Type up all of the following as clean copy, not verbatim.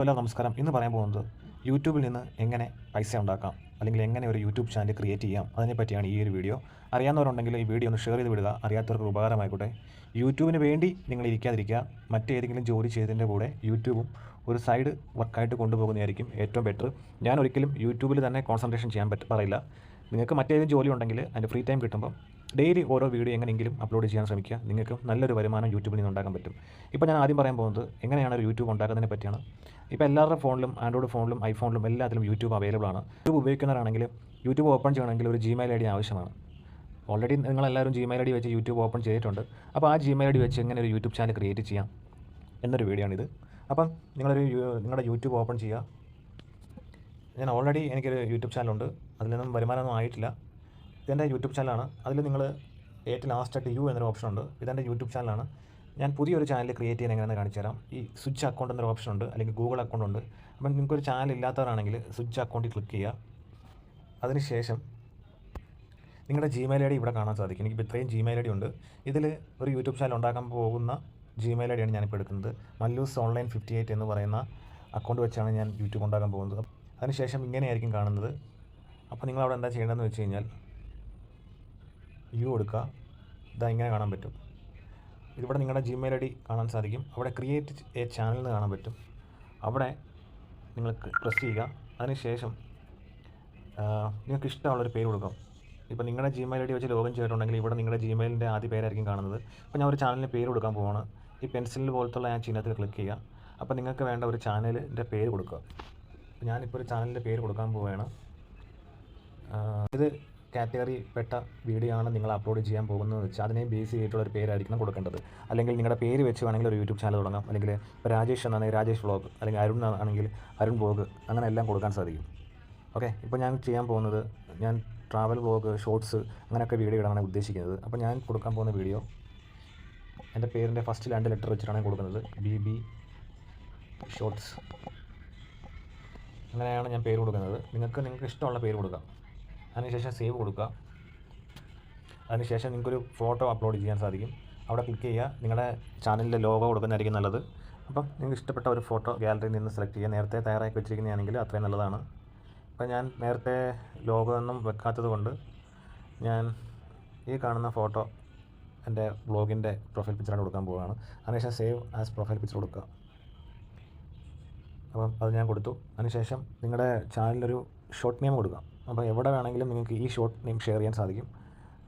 Hello നമസ്കാരം. ഇന്ന് പറയാൻ പോകുന്നത് യൂട്യൂബിൽ നിന്ന് എങ്ങനെ പൈസ ഉണ്ടാക്കാം, അല്ലെങ്കിൽ എങ്ങനെ ഒരു യൂട്യൂബ് ചാനൽ ക്രിയേറ്റ് ചെയ്യാം, അതിനെപ്പറ്റിയാണ് ഈ ഒരു വീഡിയോ. അറിയാവുന്നവരുണ്ടെങ്കിൽ ഈ വീഡിയോ ഒന്ന് ഷെയർ ചെയ്ത് വിടുക, അറിയാത്തവർക്ക് ഉപകാരമായിക്കോട്ടെ. യൂട്യൂബിന് വേണ്ടി നിങ്ങൾ ഇരിക്കാതിരിക്കുക, മറ്റേതെങ്കിലും ജോലി ചെയ്തതിൻ്റെ കൂടെ യൂട്യൂബും ഒരു സൈഡ് വർക്കായിട്ട് കൊണ്ടുപോകുന്നതായിരിക്കും ഏറ്റവും ബെറ്റർ. ഞാൻ ഒരിക്കലും യൂട്യൂബിൽ തന്നെ കോൺസെൻട്രേഷൻ ചെയ്യാൻ പറയില്ല. നിങ്ങൾക്ക് മറ്റേതെങ്കിലും ജോലി ഉണ്ടെങ്കിൽ അതിൻ്റെ ഫ്രീ ടൈം കിട്ടുമ്പോൾ ഡെയിലി ഓരോ വീഡിയോ എങ്ങനെയെങ്കിലും അപ്ലോഡ് ചെയ്യാൻ ശ്രമിക്കുക. നിങ്ങൾക്ക് നല്ലൊരു വരുമാനം യൂട്യൂബിൽ നിന്ന് ഉണ്ടാക്കാൻ പറ്റും. ഇപ്പോൾ ഞാൻ ആദ്യം പറയാൻ പോകുന്നത് എങ്ങനെയാണ് ഒരു യൂട്യൂബ് ഉണ്ടാക്കുന്നതിനെ പറ്റിയാണ്. ഇപ്പോൾ എല്ലാവരുടെ ഫോണിലും, ആൻഡ്രോയിഡ് ഫോണിലും ഐഫോണിലും എല്ലാത്തിലും യൂട്യൂബ് അവൈലബിൾ ആണ്. യൂട്യൂബ് ഉപയോഗിക്കുന്നവരാണെങ്കിൽ യൂട്യൂബ് ഓപ്പൺ ചെയ്യണമെങ്കിൽ ഒരു ജിമെയിൽ ഐ ഡി ആവശ്യമാണ്. ഓൾറെഡി നിങ്ങളെല്ലാവരും ജിമെയിൽ ഐ ഡി വെച്ച് യൂട്യൂബ് ഓപ്പൺ ചെയ്തിട്ടുണ്ട്. അപ്പോൾ ആ ജിമെയിൽ ഐ ഡി വെച്ച് എങ്ങനെ ഒരു യൂട്യൂബ് ചാനൽ ക്രിയേറ്റ് ചെയ്യാം എന്നൊരു വീഡിയോ ആണിത്. അപ്പം നിങ്ങളുടെ യൂട്യൂബ് ഓപ്പൺ ചെയ്യുക. ഞാൻ ഓൾറെഡി എനിക്കൊരു യൂട്യൂബ് ചാനലുണ്ട്, അതിൽ നിന്നും വരുമാനമൊന്നും ആയിട്ടില്ല. ഇതെൻ്റെ യൂട്യൂബ് ചാനലാണ്. അതിൽ നിങ്ങൾ ഏറ്റവും ലാസ്റ്റായിട്ട് എന്നൊരു ഓപ്ഷൻ ഉണ്ട്. ഇതെൻ്റെ യൂട്യൂബ് ചാനലാണ്. ഞാൻ പുതിയൊരു ചാനൽ ക്രിയേറ്റ് ചെയ്യാൻ എങ്ങനെയെന്ന് കാണിച്ചു തരാം. ഈ സ്വിച്ച് അക്കൗണ്ട് എന്നൊരു ഓപ്ഷൻ ഉണ്ട്, അല്ലെങ്കിൽ ഗൂഗിൾ അക്കൗണ്ട് ഉണ്ട്. അപ്പം നിങ്ങൾക്കൊരു ചാനൽ ഇല്ലാത്തവരാണെങ്കിൽ സ്വിച്ച് അക്കൗണ്ടിൽ ക്ലിക്ക് ചെയ്യുക. അതിനുശേഷം നിങ്ങളുടെ ജിമെയിൽ ഐ ഡി ഇവിടെ കാണാൻ സാധിക്കും. എനിക്കിപ്പോൾ ഇത്രയും ജിമെയിൽ ഐ ഡി ഉണ്ട്. ഇതിൽ ഒരു യൂട്യൂബ് ചാനൽ ഉണ്ടാക്കാൻ പോകുന്ന ജിമെയിൽ ഐ ഡിയാണ് ഞാനിപ്പോൾ എടുക്കുന്നത്. മല്ലൂസ് ഓൺലൈൻ 58 എന്ന് പറയുന്ന അക്കൗണ്ട് വെച്ചാണ് ഞാൻ യൂട്യൂബ് ഉണ്ടാക്കാൻ പോകുന്നത്. അതിനുശേഷം ഇങ്ങനെയായിരിക്കും കാണുന്നത്. അപ്പോൾ നിങ്ങളവിടെ എന്താ ചെയ്യേണ്ടതെന്ന് വെച്ച് കഴിഞ്ഞാൽ കൊടുക്കുക. ഇതാ ഇങ്ങനെ കാണാൻ പറ്റും. ഇതിവിടെ നിങ്ങളുടെ ജിമെയിൽ ഐ ഡി കാണാൻ സാധിക്കും. അവിടെ ക്രിയേറ്റ് എ ചാനൽ എന്ന് കാണാൻ പറ്റും. അവിടെ നിങ്ങൾ പ്രസ് ചെയ്യുക. അതിനുശേഷം നിങ്ങൾക്ക് ഇഷ്ടമുള്ളൊരു പേര് കൊടുക്കാം. ഇപ്പോൾ നിങ്ങളുടെ ജിമെയിൽ ഐ ഡി വെച്ച് ലോഗിൻ ചെയ്തിട്ടുണ്ടെങ്കിൽ ഇവിടെ നിങ്ങളുടെ ജിമെയിലിൻ്റെ ആദ്യ പേരായിരിക്കും കാണുന്നത്. അപ്പോൾ ഞാൻ ഒരു ചാനലിന് പേര് കൊടുക്കാൻ പോവാണ്. ഈ പെൻസിൽ പോലത്തുള്ള ഞാൻ ചിഹ്നത്തിൽ ക്ലിക്ക് ചെയ്യുക. അപ്പോൾ നിങ്ങൾക്ക് വേണ്ട ഒരു ചാനലിൻ്റെ പേര് കൊടുക്കുക. ഞാനിപ്പോൾ ഒരു ചാനലിൻ്റെ പേര് കൊടുക്കാൻ പോവുകയാണ്. ഇത് കാറ്റഗറി പെട്ട വീഡിയോ ആണ് നിങ്ങൾ അപ്ലോഡ് ചെയ്യാൻ പോകുന്നത് വെച്ചാൽ അതിനെ ബേസ് ചെയ്തിട്ടുള്ളൊരു പേരായിരിക്കണം കൊടുക്കേണ്ടത്. അല്ലെങ്കിൽ നിങ്ങളുടെ പേര് വെച്ച് വേണമെങ്കിൽ ഒരു യൂട്യൂബ് ചാനൽ തുടങ്ങാം. അല്ലെങ്കിൽ ഇപ്പോൾ രാജേഷ് എന്നാണെങ്കിൽ രാജേഷ് വ്ളോഗ്, അല്ലെങ്കിൽ അരുൺ ആണെങ്കിൽ അരുൺ വ്ളോഗ്, അങ്ങനെ എല്ലാം കൊടുക്കാൻ സാധിക്കും. ഓക്കെ, ഇപ്പോൾ ഞാൻ ചെയ്യാൻ പോകുന്നത് ഞാൻ ട്രാവൽ വ്ളോഗ്, ഷോർട്സ് അങ്ങനെയൊക്കെ വീഡിയോ ഇടാനാണ് ഉദ്ദേശിക്കുന്നത്. അപ്പോൾ ഞാൻ കൊടുക്കാൻ പോകുന്ന വീഡിയോ എൻ്റെ പേരിൻ്റെ ഫസ്റ്റ് 2 ലെറ്റർ വെച്ചിട്ടാണ് കൊടുക്കുന്നത്. BB ഷോർട്സ്, അങ്ങനെയാണ് ഞാൻ പേര് കൊടുക്കുന്നത്. നിങ്ങൾക്ക് ഇഷ്ടമുള്ള പേര് കൊടുക്കാം. അതിനുശേഷം സേവ് കൊടുക്കുക. അതിനുശേഷം നിങ്ങൾക്കൊരു ഫോട്ടോ അപ്ലോഡ് ചെയ്യാൻ സാധിക്കും. അവിടെ ക്ലിക്ക് ചെയ്യുക. നിങ്ങളുടെ ചാനലിൻ്റെ ലോഗോ കൊടുക്കുന്നതായിരിക്കും നല്ലത്. അപ്പം നിങ്ങൾക്ക് ഇഷ്ടപ്പെട്ട ഒരു ഫോട്ടോ ഗാലറിയിൽ നിന്ന് സെലക്ട് ചെയ്യുക. നേരത്തെ തയ്യാറാക്കി വെച്ചിരിക്കുന്നതാണെങ്കിൽ അത്രയും നല്ലതാണ്. അപ്പം ഞാൻ നേരത്തെ ലോഗോ ഒന്നും വെക്കാത്തത് കൊണ്ട് ഞാൻ ഈ കാണുന്ന ഫോട്ടോ എൻ്റെ വ്ളോഗിൻ്റെ പ്രൊഫൈൽ പിക്ചറാണ് കൊടുക്കാൻ പോവുകയാണ്. അതിനുശേഷം സേവ് ആസ് പ്രൊഫൈൽ പിക്ചർ കൊടുക്കുക. അപ്പം അത് ഞാൻ കൊടുത്തു. അതിനുശേഷം നിങ്ങളുടെ ചാനലിലൊരു ഷോർട്ട് നെയിം കൊടുക്കുക. അപ്പോൾ എവിടെ വേണമെങ്കിലും നിങ്ങൾക്ക് ഈ ഷോർട്ട് നെയിം ഷെയർ ചെയ്യാൻ സാധിക്കും.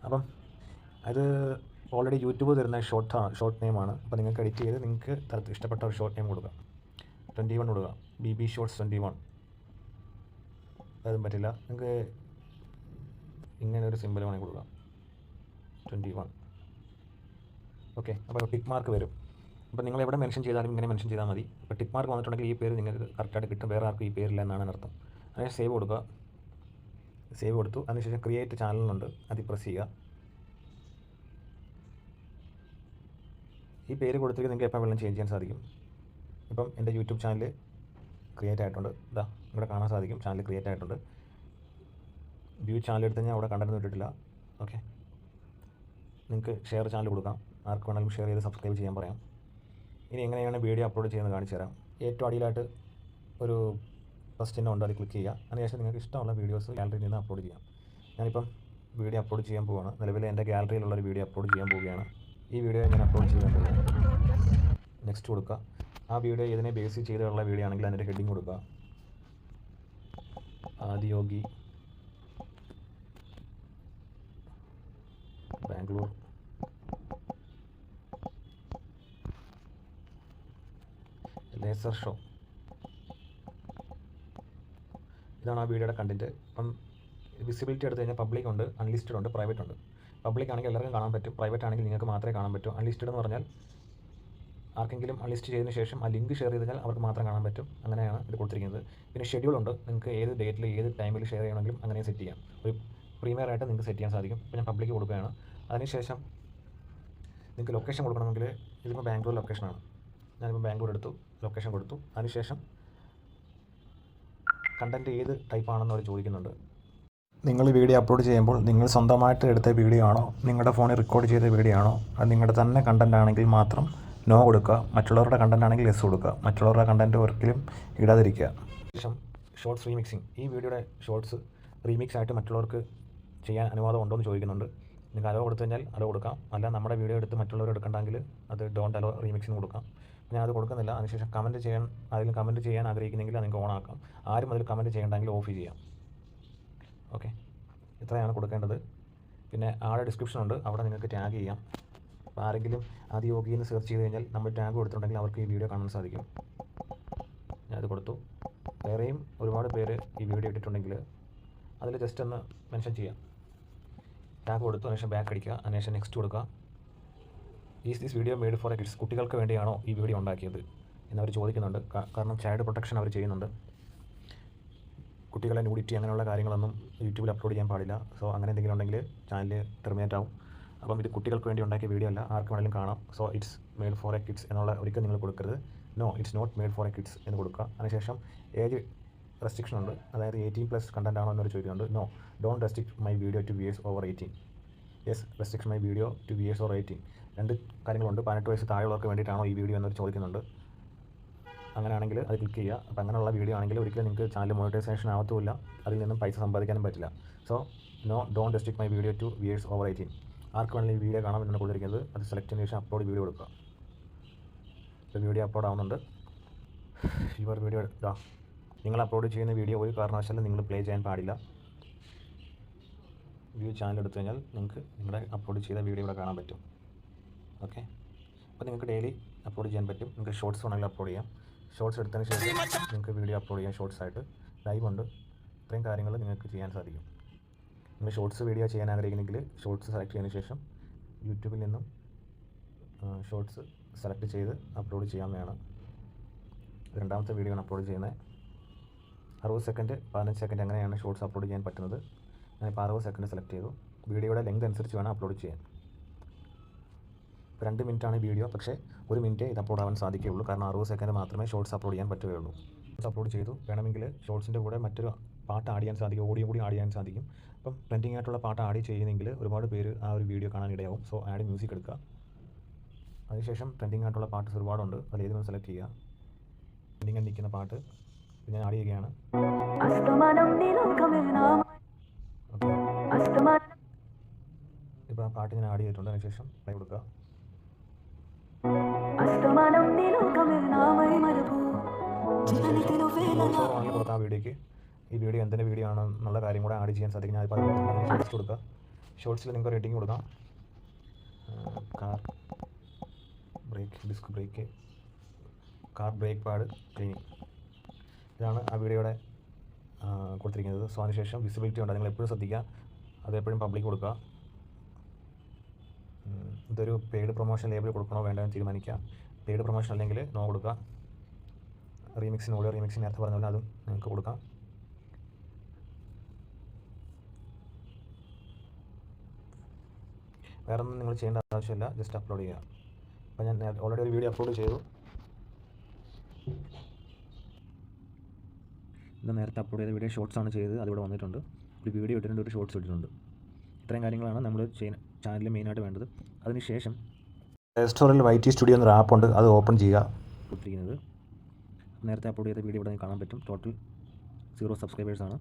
അപ്പം അത് ഓൾറെഡി യൂട്യൂബ് തരുന്ന ഷോർട്ട് നെയിമാണ്. അപ്പോൾ നിങ്ങൾക്ക് എഡിറ്റ് ചെയ്ത് നിങ്ങൾക്ക് ഇഷ്ടപ്പെട്ട ഒരു ഷോർട്ട് നെയിം കൊടുക്കുക. 21 കൊടുക്കുക. BB shorts 21. അതും പറ്റില്ല, നിങ്ങൾക്ക് ഇങ്ങനെ ഒരു സിമ്പിൾ വേണമെങ്കിൽ കൊടുക്കാം. 21. ഓക്കെ, അപ്പോൾ ടിക്ക് മാർക്ക് വരും. അപ്പോൾ നിങ്ങൾ എവിടെ മെൻഷൻ ചെയ്താലും ഇങ്ങനെ മെൻഷൻ ചെയ്താൽ മതി. ഇപ്പോൾ ടിക്ക് മാർക്ക് വന്നിട്ടുണ്ടെങ്കിൽ ഈ പേര് നിങ്ങൾക്ക് കറക്റ്റായിട്ട് കിട്ടും. വേറെ ആർക്കും ഈ പേരില്ല എന്നാണ് അർത്ഥം. അതിന് സേവ് കൊടുക്കുക. സേവ് കൊടുത്തു. അതിനുശേഷം ക്രിയേറ്റ് ചാനലുണ്ട്, അതിൽ പ്രസ് ചെയ്യുക. ഈ പേര് കൊടുത്തിട്ട് നിങ്ങൾക്ക് എപ്പോൾ വേണം ചേഞ്ച് ചെയ്യാൻ സാധിക്കും. ഇപ്പം എൻ്റെ യൂട്യൂബ് ചാനൽ ക്രിയേറ്റ് ആയിട്ടുണ്ട്. ഇതാ ഇവിടെ കാണാൻ സാധിക്കും, ചാനൽ ക്രിയേറ്റ് ആയിട്ടുണ്ട്. വ്യൂ ചാനൽ എടുത്ത് ഞാൻ അവിടെ കണ്ടു വിട്ടിട്ടില്ല. ഓക്കെ, നിങ്ങൾക്ക് ഷെയർ ചാനൽ കൊടുക്കാം. ആർക്ക് വേണമെങ്കിലും ഷെയർ ചെയ്ത് സബ്സ്ക്രൈബ് ചെയ്യാൻ പറയാം. ഇനി എങ്ങനെയാണ് വീഡിയോ അപ്ലോഡ് ചെയ്യുന്നത് കാണിച്ചു തരാം. ഏറ്റവും അടിയിലായിട്ട് ഒരു ഫസ്റ്റ് തന്നെ ഉണ്ട്, അത് ക്ലിക്ക് ചെയ്യുക. അതിനുശേഷം നിങ്ങൾക്ക് ഇഷ്ടമുള്ള വീഡിയോസ് ഗാലറിയിൽ നിന്ന് അപ്ലോഡ് ചെയ്യാം. ഞാനിപ്പം വീഡിയോ അപ്ലോഡ് ചെയ്യാൻ പോവുകയാണ്. നിലവിൽ എൻ്റെ ഗാലറിയിലുള്ളൊരു വീഡിയോ അപ്ലോഡ് ചെയ്യാൻ പോവുകയാണ്. ഈ വീഡിയോ ഞാൻ അപ്ലോഡ് ചെയ്യാൻ പോവുകയാണ്. നെക്സ്റ്റ് കൊടുക്കുക. ആ വീഡിയോ ഇതിനെ ബേസ് ചെയ്തുള്ള വീഡിയോ ആണെങ്കിൽ അതിൻ്റെ ഹെഡിങ് കൊടുക്കുക. ആദിയോഗി ബാംഗ്ലൂർ ലേസർ ഷോ, ഇതാണ് ആ വീഡിയോയുടെ കണ്ടൻറ്റ്. അപ്പം വിസിബിലിറ്റി എടുത്ത് കഴിഞ്ഞാൽ പബ്ലിക് ഉണ്ട്, അൺലിസ്റ്റഡ് ഉണ്ട്, പ്രൈവറ്റ് ഉണ്ട്. പബ്ലിക് ആണെങ്കിൽ എല്ലാവർക്കും കാണാൻ പറ്റും. പ്രൈവറ്റ് ആണെങ്കിൽ നിങ്ങൾക്ക് മാത്രമേ കാണാൻ പറ്റൂ. അൺലിസ്റ്റഡ് എന്ന് പറഞ്ഞാൽ ആർക്കെങ്കിലും അൺലിസ്റ്റ് ചെയ്തതിന് ശേഷം ആ ലിങ്ക് ഷെയർ ചെയ്ത് കഴിഞ്ഞാൽ അവർക്ക് മാത്രം കാണാൻ പറ്റും. അങ്ങനെയാണ് ഇത് കൊടുത്തിരിക്കുന്നത്. പിന്നെ ഷെഡ്യൂൾ ഉണ്ട്, നിങ്ങൾക്ക് ഏത് ഡേറ്റിൽ ഏത് ടൈമിൽ ഷെയർ ചെയ്യണമെങ്കിലും അങ്ങനെ സെറ്റ് ചെയ്യാം. ഒരു പ്രീമിയർ ആയിട്ട് നിങ്ങൾക്ക് സെറ്റ് ചെയ്യാൻ സാധിക്കും. ഇപ്പോൾ ഞാൻ പബ്ലിക് കൊടുക്കുകയാണ്. അതിനുശേഷം നിങ്ങൾക്ക് ലൊക്കേഷൻ കൊടുക്കണമെങ്കിൽ ഇതിപ്പോൾ ബാംഗ്ലൂർ ലൊക്കേഷനാണ്. ഞാനിപ്പോൾ ബാംഗ്ലൂർ എടുത്തു, ലൊക്കേഷൻ കൊടുത്തു. അതിനുശേഷം കണ്ടൻറ്റ് ഏത് ടൈപ്പാണെന്ന് അവർ ചോദിക്കുന്നുണ്ട്. നിങ്ങൾ വീഡിയോ അപ്ലോഡ് ചെയ്യുമ്പോൾ നിങ്ങൾ സ്വന്തമായിട്ട് എടുത്ത വീഡിയോ ആണോ, നിങ്ങളുടെ ഫോണിൽ റെക്കോർഡ് ചെയ്ത വീഡിയോ ആണോ, അത് നിങ്ങളുടെ തന്നെ കണ്ടൻ്റ് ആണെങ്കിൽ മാത്രം നോ കൊടുക്കുക. മറ്റുള്ളവരുടെ കണ്ടൻ്റ് ആണെങ്കിൽ യെസ് കൊടുക്കുക. മറ്റുള്ളവരുടെ കണ്ടൻറ്റ് ഒരിക്കലും ഇടാതിരിക്കുക. ശേഷം ഷോർട്സ് റീമിക്സിങ്. ഈ വീഡിയോയുടെ ഷോർട്സ് റീമിക്സ് ആയിട്ട് മറ്റുള്ളവർക്ക് ചെയ്യാൻ അനുവാദം ഉണ്ടോ എന്ന് ചോദിക്കുന്നുണ്ട്. നിങ്ങൾക്ക് അലോ കൊടുത്തു കഴിഞ്ഞാൽ അലോ കൊടുക്കാം. അല്ല നമ്മുടെ വീഡിയോ എടുത്ത് മറ്റുള്ളവർ എടുക്കണ്ടെങ്കിൽ അത് ഡോണ്ട് അലോ റീമിക്സിന് കൊടുക്കാം. ഞാൻ അത് കൊടുക്കുന്നില്ല. അതിനുശേഷം കമൻറ്റ് ചെയ്യാൻ ആരെങ്കിലും കമൻറ്റ് ചെയ്യാൻ ആഗ്രഹിക്കുന്നെങ്കിൽ അത് നിങ്ങൾക്ക് ഓൺ ആക്കാം. ആരും അതിൽ കമൻറ്റ് ചെയ്യണ്ടെങ്കിൽ ഓഫ് ചെയ്യാം. ഓക്കെ, ഇത്രയാണ് കൊടുക്കേണ്ടത്. പിന്നെ ആടെ ഡിസ്ക്രിപ്ഷൻ ഉണ്ട്, അവിടെ നിങ്ങൾക്ക് ടാഗ് ചെയ്യാം. അപ്പോൾ ആരെങ്കിലും ആദിയോഗി എന്ന് സെർച്ച് ചെയ്ത് കഴിഞ്ഞാൽ നമ്മൾ ടാഗ് കൊടുത്തിട്ടുണ്ടെങ്കിൽ അവർക്ക് ഈ വീഡിയോ കാണാൻ സാധിക്കും. ഞാനത് കൊടുത്തു. വേറെയും ഒരുപാട് പേര് ഈ വീഡിയോ ഇട്ടിട്ടുണ്ടെങ്കിൽ അതിൽ ജസ്റ്റ് ഒന്ന് മെൻഷൻ ചെയ്യാം. ടാഗ് കൊടുത്തു, അതിനുശേഷം ബാക്ക് അടിക്കുക, അതിനുശേഷം നെക്സ്റ്റ് കൊടുക്കുക. Is this video made for a kids? കുട്ടികൾക്ക് വേണ്ടിയാണോ ഈ വീഡിയോ ഉണ്ടാക്കിയത് എന്നവർ ചോദിക്കുന്നുണ്ട്. കാരണം ചൈൽഡ് പ്രൊട്ടക്ഷൻ അവർ ചെയ്യുന്നുണ്ട്. കുട്ടികളെ ന്യൂഡിറ്റി അങ്ങനെയുള്ള കാര്യങ്ങളൊന്നും യൂട്യൂബിൽ അപ്ലോഡ് ചെയ്യാൻ പാടില്ല. സോ അങ്ങനെ എന്തെങ്കിലും ഉണ്ടെങ്കിൽ ചാനൽ ടെർമിനേറ്റ് ആവും. അപ്പം ഇത് കുട്ടികൾക്ക് വേണ്ടി ഉണ്ടാക്കിയ വീഡിയോ അല്ല, ആർക്ക് വേണമെങ്കിലും കാണാം. So it's made for a kids എന്നുള്ള ഒരിക്കലും നിങ്ങൾ കൊടുക്കരുത്. No, it's not made for a kids എന്ന് കൊടുക്കുക. അതിനുശേഷം ഏജ് റെസ്ട്രിക്ഷൻ ഉണ്ട്, അതായത് 18+ കണ്ടന്റ് ആണോ എന്നൊരു ചോദിക്കുന്നുണ്ട്. No, don't restrict my video to viewers over 18. Yes, restrict my video to viewers over 18. രണ്ട് കാര്യങ്ങളുണ്ട്. 18 വയസ്സ് താഴെയുള്ളവർക്ക് വേണ്ടിയിട്ടാണോ ഈ വീഡിയോ എന്നൊരു ചോദിക്കുന്നുണ്ട്. അങ്ങനെയാണെങ്കിൽ അത് ക്ലിക്ക് ചെയ്യുക. അപ്പോൾ അങ്ങനെയുള്ള വീഡിയോ ആണെങ്കിൽ ഒരിക്കലും നിങ്ങൾക്ക് ചാനൽ മോണിറ്റൈസേഷൻ ആവത്തുമില്ല, അതിൽ നിന്നും പൈസ സമ്പാദിക്കാനും പറ്റില്ല. So no, don't restrict my video to viewers over 18. ആർക്ക് വേണമെങ്കിലും ഈ വീഡിയോ കാണാൻ എന്നാണ് കൊടുത്തിരിക്കുന്നത്. അത് സെലക്ട് ചെയ്തതിന് ശേഷം അപ്ലോഡ് വീഡിയോ കൊടുക്കുക. ഇപ്പോൾ വീഡിയോ അപ്ലോഡ് ആവുന്നുണ്ട്. യുവർ വീഡിയോ ഇതാ. നിങ്ങൾ അപ്ലോഡ് ചെയ്യുന്ന വീഡിയോ ഒരു കാരണവശാലും നിങ്ങൾ പ്ലേ ചെയ്യാൻ പാടില്ല. വ്യൂ ചാനൽ എടുത്തു കഴിഞ്ഞാൽ നിങ്ങൾക്ക് നിങ്ങളുടെ അപ്ലോഡ് ചെയ്ത വീഡിയോ ഇവിടെ കാണാൻ പറ്റും. ഓക്കെ, അപ്പോൾ നിങ്ങൾക്ക് ഡെയിലി അപ്ലോഡ് ചെയ്യാൻ പറ്റും. നിങ്ങൾക്ക് ഷോർട്സ് വേണമെങ്കിൽ അപ്ലോഡ് ചെയ്യാം. ഷോർട്സ് എടുത്തതിന് ശേഷം നിങ്ങൾക്ക് വീഡിയോ അപ്ലോഡ് ചെയ്യാം. ഷോർട്സ് ആയിട്ട് ലൈവ് ഉണ്ട്. ഇത്രയും കാര്യങ്ങൾ നിങ്ങൾക്ക് ചെയ്യാൻ സാധിക്കും. നിങ്ങൾ ഷോർട്സ് വീഡിയോ ചെയ്യാൻ ആഗ്രഹിക്കുന്നെങ്കിൽ ഷോർട്സ് സെലക്ട് ചെയ്തതിന് ശേഷം യൂട്യൂബിൽ നിന്നും ഷോർട്സ് സെലക്ട് ചെയ്ത് അപ്ലോഡ് ചെയ്യാവുന്നതാണ്. രണ്ടാമത്തെ വീഡിയോ ആണ് അപ്ലോഡ് ചെയ്യുന്നത്. 60 സെക്കൻഡ് 15 സെക്കൻഡ് അങ്ങനെയാണ് ഷോർട്സ് അപ്ലോഡ് ചെയ്യാൻ പറ്റുന്നത്. ഞാനിപ്പോൾ 60 സെക്കൻഡ് സെലക്ട് ചെയ്തു. വീഡിയോയുടെ ലെങ്ത് അനുസരിച്ച് വേണം അപ്ലോഡ് ചെയ്യാൻ. 2 മിനിറ്റാണ് വീഡിയോ, പക്ഷേ 1 മിനിറ്റ് ഇത് അപ്ലോഡ് ആവാൻ സാധിക്കുകയുള്ളൂ. കാരണം 60 സെക്കൻഡ് മാത്രമേ ഷോർട്സ് അപ്ലോഡ് ചെയ്യാൻ പറ്റുകയുള്ളൂ. ഷോർട്സ് അപ്ലോഡ് ചെയ്തു. വേണമെങ്കിൽ ഷോർട്സിൻ്റെ കൂടെ മറ്റൊരു പാട്ട് ആഡ് ചെയ്യാൻ സാധിക്കും, ഓഡിയോ കൂടി ആഡ് ചെയ്യാൻ സാധിക്കും. അപ്പം ട്രെൻഡിങ് ആയിട്ടുള്ള പാട്ട് ആഡ് ചെയ്യുന്നെങ്കിൽ ഒരുപാട് പേര് ആ ഒരു വീഡിയോ കാണാൻ ഇടയാവും. സോ ആഡ് മ്യൂസിക് എടുക്കുക. അതിനുശേഷം ട്രെൻഡിങ് ആയിട്ടുള്ള പാട്ട് ഒരുപാടുണ്ട്, അതിൽ ഏതെങ്കിലും സെലക്ട് ചെയ്യുക. ട്രെൻഡിങ്ങിൽ നിൽക്കുന്ന പാട്ട് ഞാൻ ആഡ് ചെയ്യുകയാണ്. ഇപ്പോൾ ആ പാട്ട് ഞാൻ ആഡ് ചെയ്തിട്ടുണ്ട്. അതിനുശേഷം പ്ലേ കൊടുക്കുക. കൊടുത്ത ആ വീഡിയോയ്ക്ക് ഈ വീഡിയോ എന്തിൻ്റെ വീഡിയോ ആണ് എന്നുള്ള കാര്യം കൂടെ ആഡ് ചെയ്യാൻ സാധിക്കും. ഞാൻ ഷോർട്സ് കൊടുക്കുക. ഷോർട്സിൽ നിങ്ങൾക്ക് റേറ്റിംഗ് കൊടുക്കാം. Car brake, disc brake, car brake pad cleaning. ഇതാണ് ആ വീഡിയോയുടെ കൊടുത്തിരിക്കുന്നത്. സോ അതിനുശേഷം വിസിബിലിറ്റി ഉണ്ട്, നിങ്ങൾ എപ്പോഴും ശ്രദ്ധിക്കുക. അത് എപ്പോഴും പബ്ലിക് കൊടുക്കുക. ഇതൊരു പെയ്ഡ് പ്രൊമോഷൻ ലേബിൾ കൊടുക്കണോ വേണ്ടോ എന്ന് തീരുമാനിക്കുക. പെയ്ഡ് പ്രൊമോഷൻ അല്ലെങ്കിൽ നോ കൊടുക്കുക. റീമിക്സിന് ഓഡിയോ റീമിക്സിന് നേരത്തെ പറഞ്ഞ പോലെ അതും നിങ്ങൾക്ക് കൊടുക്കാം. വേറെ ഒന്നും നിങ്ങൾ ചെയ്യേണ്ട ആവശ്യമില്ല, ജസ്റ്റ് അപ്ലോഡ് ചെയ്യുക. അപ്പോൾ ഞാൻ ഓൾറെഡി ഒരു വീഡിയോ അപ്ലോഡ് ചെയ്തു. ഇത് നേരത്തെ അപ്ലോഡ് ചെയ്ത വീഡിയോ ഷോർട്സ് ആണ് ചെയ്തത്, അതിവിടെ വന്നിട്ടുണ്ട്. ഒരു വീഡിയോ ഇട്ടിട്ടുണ്ട്, ഒരു ഷോർട്സ് ഇട്ടിട്ടുണ്ട്. ഇത്രയും കാര്യങ്ങളാണ് നമ്മൾ ചാനലിൽ മെയിനായിട്ട് വേണ്ടത്. അതിനുശേഷം പ്ലേ സ്റ്റോറിൽ YT സ്റ്റുഡിയോ എന്നൊരു ആപ്പുണ്ട്, അത് ഓപ്പൺ ചെയ്യുക. കൊടുത്തിരിക്കുന്നത് നേരത്തെ അപ്ലോഡ് ചെയ്ത വീഡിയോ ഇവിടെ കാണാൻ പറ്റും. ടോട്ടൽ 0 സബ്സ്ക്രൈബേഴ്സാണ്.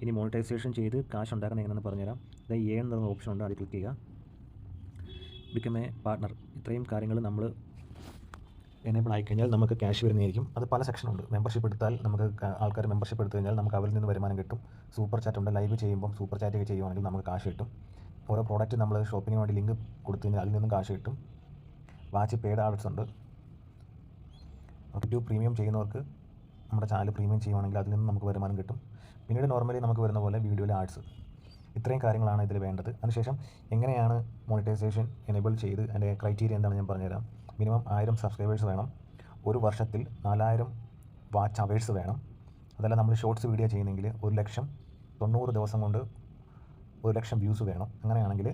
ഇനി മോണിറ്റൈസേഷൻ ചെയ്ത് കാശ് ഉണ്ടാക്കുന്ന എങ്ങനെയാണെന്ന് പറഞ്ഞുതരാം. ഇത് എന്നുള്ള ഓപ്ഷൻ ഉണ്ട്, അതിൽ ക്ലിക്ക് ചെയ്യുക. Become A partner. ഇത്രയും കാര്യങ്ങൾ നമ്മൾ എനേബിൾ ആയിക്കഴിഞ്ഞാൽ നമുക്ക് ക്യാഷ് വരുന്നതായിരിക്കും. അത് പല സെക്ഷനുണ്ട്. മെമ്പർഷിപ്പ് എടുത്താൽ നമുക്ക് ആൾക്കാർ മെമ്പർഷിപ്പ് എടുത്തു കഴിഞ്ഞാൽ നമുക്ക് അവരിൽ നിന്ന് വരുമാനം കിട്ടും. സൂപ്പർ ചാറ്റ് ഉണ്ട്, ലൈവ് ചെയ്യുമ്പം സൂപ്പർ ചാറ്റൊക്കെ ചെയ്യുവാണെങ്കിൽ നമുക്ക് കാശ് കിട്ടും. ഓരോ പ്രോഡക്റ്റ് നമ്മൾ ഷോപ്പിങ്ങിന് വേണ്ടി ലിങ്ക് കൊടുത്തു കഴിഞ്ഞാൽ അതിൽ നിന്നും കാശ് കിട്ടും. വാച്ച് പെയ്ഡ് ആഡ്സ് ഉണ്ട്. യൂട്യൂബ് പ്രീമിയം ചെയ്യുന്നവർക്ക് നമ്മുടെ ചാനൽ പ്രീമിയം ചെയ്യുവാണെങ്കിൽ അതിൽ നിന്നും നമുക്ക് വരുമാനം കിട്ടും. പിന്നീട് നോർമലി നമുക്ക് വരുന്ന പോലെ വീഡിയോയിലെ ആഡ്സ്. ഇത്രയും കാര്യങ്ങളാണ് ഇതിൽ വേണ്ടത്. അതിനുശേഷം എങ്ങനെയാണ് മോണിറ്റൈസേഷൻ എനേബിൾ ചെയ്ത് അതിൻ്റെ ക്രൈറ്റീരിയ എന്താണെന്ന് ഞാൻ പറഞ്ഞുതരാം. മിനിമം 1000 സബ്സ്ക്രൈബേഴ്സ് വേണം. ഒരു വർഷത്തിൽ 4000 വാച്ച് അവേഴ്സ് വേണം. അതല്ല നമ്മൾ ഷോർട്സ് വീഡിയോ ചെയ്യുന്നെങ്കിൽ 1,90,000 ദിവസം കൊണ്ട് 1,00,000 വ്യൂസ് വേണം. അങ്ങനെയാണെങ്കിൽ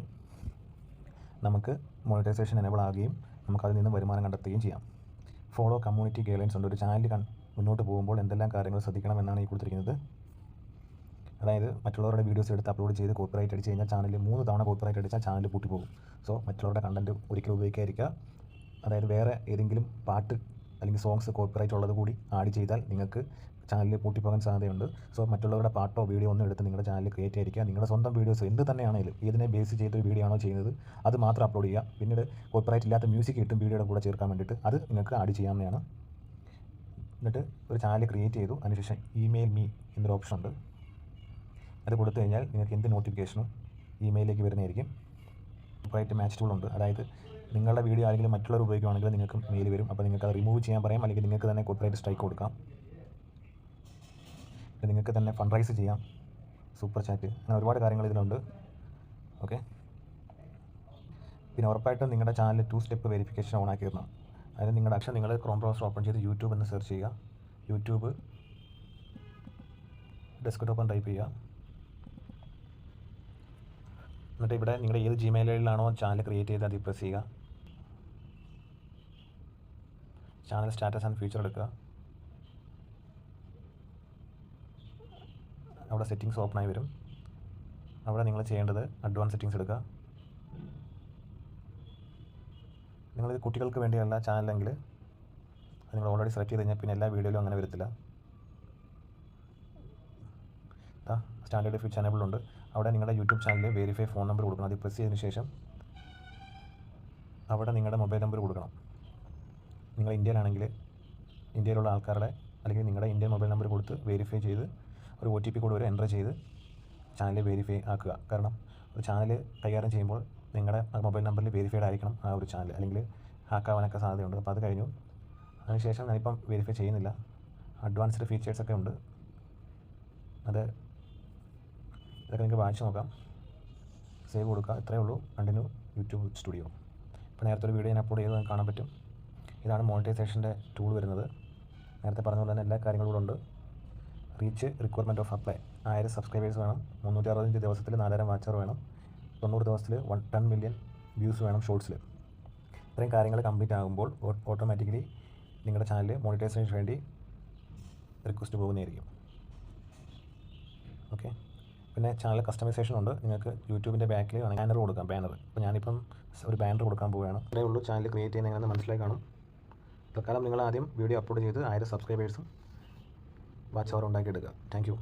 നമുക്ക് മോണിറ്റൈസേഷൻ എനേബിൾ ആകുകയും നമുക്കതിൽ നിന്ന് വരുമാനം കണ്ടെത്തുകയും ചെയ്യാം. ഫോളോ കമ്മ്യൂണിറ്റി ഗൈഡ്ലൈൻസ് ഉണ്ട്. ഒരു ചാനൽ മുന്നോട്ട് പോകുമ്പോൾ എന്തെല്ലാം കാര്യങ്ങൾ ശ്രദ്ധിക്കണമെന്നാണ് ഈ കൊടുത്തിരിക്കുന്നത്. അതായത് മറ്റുള്ളവരുടെ വീഡിയോസ് എടുത്ത് അപ്ലോഡ് ചെയ്ത് കോപ്പിറൈറ്റ് അടിച്ച് കഴിഞ്ഞാൽ ചാനൽ 3 തവണ കോപ്പിറൈറ്റ് അടിച്ചാൽ ചാനൽ പൂട്ടിപ്പോകും. സോ മറ്റുള്ളവരുടെ കണ്ടൻറ്റ് ഒരിക്കലും ഉപയോഗിക്കാതിരിക്കുക. അതായത് വേറെ ഏതെങ്കിലും പാട്ട് അല്ലെങ്കിൽ സോങ്സ് കോപ്പിറൈറ്റ് ഉള്ളത് കൂടി ആഡ് ചെയ്താൽ നിങ്ങൾക്ക് ചാനൽ പൂട്ടിപ്പോകാൻ സാധ്യതയുണ്ട്. സോ മറ്റുള്ളവരുടെ പാട്ടോ വീഡിയോ ഒന്നും എടുത്ത് നിങ്ങളുടെ ചാനൽ ക്രിയേറ്റ് ചെയ്യാതിരിക്കുക. നിങ്ങളുടെ സ്വന്തം വീഡിയോസ് എന്ത് തന്നെയാണെങ്കിലും ഏതിനെ ബേസ് ചെയ്തൊരു വീഡിയോ ആണോ ചെയ്യുന്നത് അത് മാത്രം അപ്ലോഡ് ചെയ്യുക. പിന്നീട് കോപ്പിറൈറ്റ് ഇല്ലാത്ത മ്യൂസിക് കിട്ടും വീഡിയോയുടെ കൂടെ ചേർക്കാൻ വേണ്ടിയിട്ട്, അത് നിങ്ങൾക്ക് ആഡ് ചെയ്യാവുന്നതാണ്. എന്നിട്ട് ഒരു ചാനൽ ക്രിയേറ്റ് ചെയ്തു, അതിനുശേഷം ഇമെയിൽ മീ എന്നൊരു ഓപ്ഷൻ ഉണ്ട്. അത് കൊടുത്തു കഴിഞ്ഞാൽ നിങ്ങൾക്ക് എന്ത് നോട്ടിഫിക്കേഷനും ഇമെയിലേക്ക് വരുന്നതായിരിക്കും. കോപ്പിറൈറ്റ് മാച്ച് ടൂൾ ഉണ്ട്, അതായത് നിങ്ങളുടെ വീഡിയോ ആരെങ്കിലും മറ്റുള്ളവർ ഉപയോഗിക്കുകയാണെങ്കിൽ നിങ്ങൾക്ക് മെയിൽ വരും. അപ്പോൾ നിങ്ങൾക്ക് അത് റിമൂവ് ചെയ്യാൻ പറയാം, അല്ലെങ്കിൽ നിങ്ങൾക്ക് തന്നെ കോപ്പിറൈറ്റ് സ്ട്രൈക്ക് കൊടുക്കാം. നിങ്ങൾക്ക് തന്നെ ഫണ്ട് റൈസ് ചെയ്യാം, സൂപ്പർ ചാറ്റ്, അങ്ങനെ ഒരുപാട് കാര്യങ്ങൾ ഇതിലുണ്ട്. ഓക്കെ, പിന്നെ ഉറപ്പായിട്ടും നിങ്ങളുടെ ചാനൽ 2 സ്റ്റെപ്പ് വെരിഫിക്കേഷൻ ഓൺ ആക്കിയിടണം. അതായത് നിങ്ങളുടെ നിങ്ങൾ ക്രോം ബ്രൗസർ ഓപ്പൺ ചെയ്ത് യൂട്യൂബ് എന്ന് സെർച്ച് ചെയ്യുക. യൂട്യൂബ് ഡെസ്ക്ടോപ്പ് എന്ന് ടൈപ്പ് ചെയ്യുക. എന്നിട്ട് ഇവിടെ നിങ്ങളുടെ ഏത് ജിമെയിലിലാണോ ചാനൽ ക്രിയേറ്റ് ചെയ്ത് അതിൽ പ്രസ് ചെയ്യുക. ചാനൽ സ്റ്റാറ്റസ് ആൻഡ് ഫീച്ചർ എടുക്കുക. അവിടെ സെറ്റിങ്സ് ഓപ്പണായി വരും. അവിടെ നിങ്ങൾ ചെയ്യേണ്ടത് അഡ്വാൻസ് സെറ്റിങ്സ് എടുക്കുക. നിങ്ങളിത് കുട്ടികൾക്ക് വേണ്ടിയല്ല ചാനലെങ്കിൽ അത് നിങ്ങൾ ഓൾറെഡി സെലക്ട് ചെയ്ത് കഴിഞ്ഞാൽ പിന്നെ എല്ലാ വീഡിയോയിലും അങ്ങനെ വരത്തില്ല. സ്റ്റാൻഡേർഡ് ഫീച്ചർ എനേബിളുണ്ട്. അവിടെ നിങ്ങളുടെ യൂട്യൂബ് ചാനലിൽ വെരിഫൈ ഫോൺ നമ്പർ കൊടുക്കണം. അത് പ്രസ് ചെയ്തതിന് ശേഷം അവിടെ നിങ്ങളുടെ മൊബൈൽ നമ്പർ കൊടുക്കണം. നിങ്ങൾ ഇന്ത്യയിലാണെങ്കിൽ ഇന്ത്യയിലുള്ള ആൾക്കാരുടെ അല്ലെങ്കിൽ നിങ്ങളുടെ ഇന്ത്യൻ മൊബൈൽ നമ്പർ കൊടുത്ത് വെരിഫൈ ചെയ്ത് ഒരു OTP കോഡ് വരെ എൻ്റർ ചെയ്ത് ചാനൽ വെരിഫൈ ആക്കുക. കാരണം ഒരു ചാനൽ കൈകാര്യം ചെയ്യുമ്പോൾ നിങ്ങളുടെ മൊബൈൽ നമ്പറിൽ വെരിഫൈഡ് ആയിരിക്കണം ആ ഒരു ചാനൽ, അല്ലെങ്കിൽ ഹാക്കാവാനൊക്കെ സാധ്യതയുണ്ട്. അപ്പോൾ അത് കഴിഞ്ഞു. അതിനുശേഷം ഞാനിപ്പം വെരിഫൈ ചെയ്യുന്നില്ല. അഡ്വാൻസ്ഡ് ഫീച്ചേഴ്സൊക്കെ ഉണ്ട്, ഇതൊക്കെ നിങ്ങൾക്ക് വായിച്ച് നോക്കാം. സേവ് കൊടുക്കുക, ഇത്രയേ ഉള്ളൂ. Continue YouTube studio. ഇപ്പോൾ നേരത്തെ ഒരു വീഡിയോ ഞാൻ അപ്ലോഡ് ചെയ്ത് കാണാൻ പറ്റും. ഇതാണ് മോണിറ്റൈസേഷൻ്റെ ടൂൾ വരുന്നത്. നേരത്തെ പറഞ്ഞ പോലെ തന്നെ എല്ലാ കാര്യങ്ങളും കൂടെ ഉണ്ട്. Reach requirement of apply 1000 subscribers വേണം, 365 ദിവസത്തിൽ 4000 വാച്ച് അവർ വേണം, 90 ദിവസത്തിൽ 10 മില്യൺ വ്യൂസ് വേണം ഷോർട്സിൽ. ഇത്രയും കാര്യങ്ങൾ കംപ്ലീറ്റ് ആകുമ്പോൾ ഓട്ടോമാറ്റിക്കലി നിങ്ങളുടെ ചാനൽ മോണിറ്റൈസേഷന് വേണ്ടി റിക്വസ്റ്റ് പോകുന്നതായിരിക്കും. ഓക്കെ, പിന്നെ ചാനൽ കസ്റ്റമൈസേഷൻ ഉണ്ട്. നിങ്ങൾക്ക് യൂട്യൂബിൻ്റെ ബാക്കിൽ ബാനർ കൊടുക്കാം, ബാനർ. അപ്പോൾ ഞാനിപ്പം ഒരു ബാനർ കൊടുക്കാൻ പോവുകയാണ്. ഇത്രയേ ഉള്ളൂ ചാനൽ ക്രിയേറ്റ് ചെയ്യുന്ന എങ്ങനെയെന്ന് മനസ്സിലായി കാണും. തൽക്കാലം നിങ്ങൾ ആദ്യം വീഡിയോ അപ്ലോഡ് ചെയ്ത് 1000 സബ്സ്ക്രൈബേഴ്സും വാച്ച് അവർ ഉണ്ടാക്കിയെടുക്കുക. Thank you.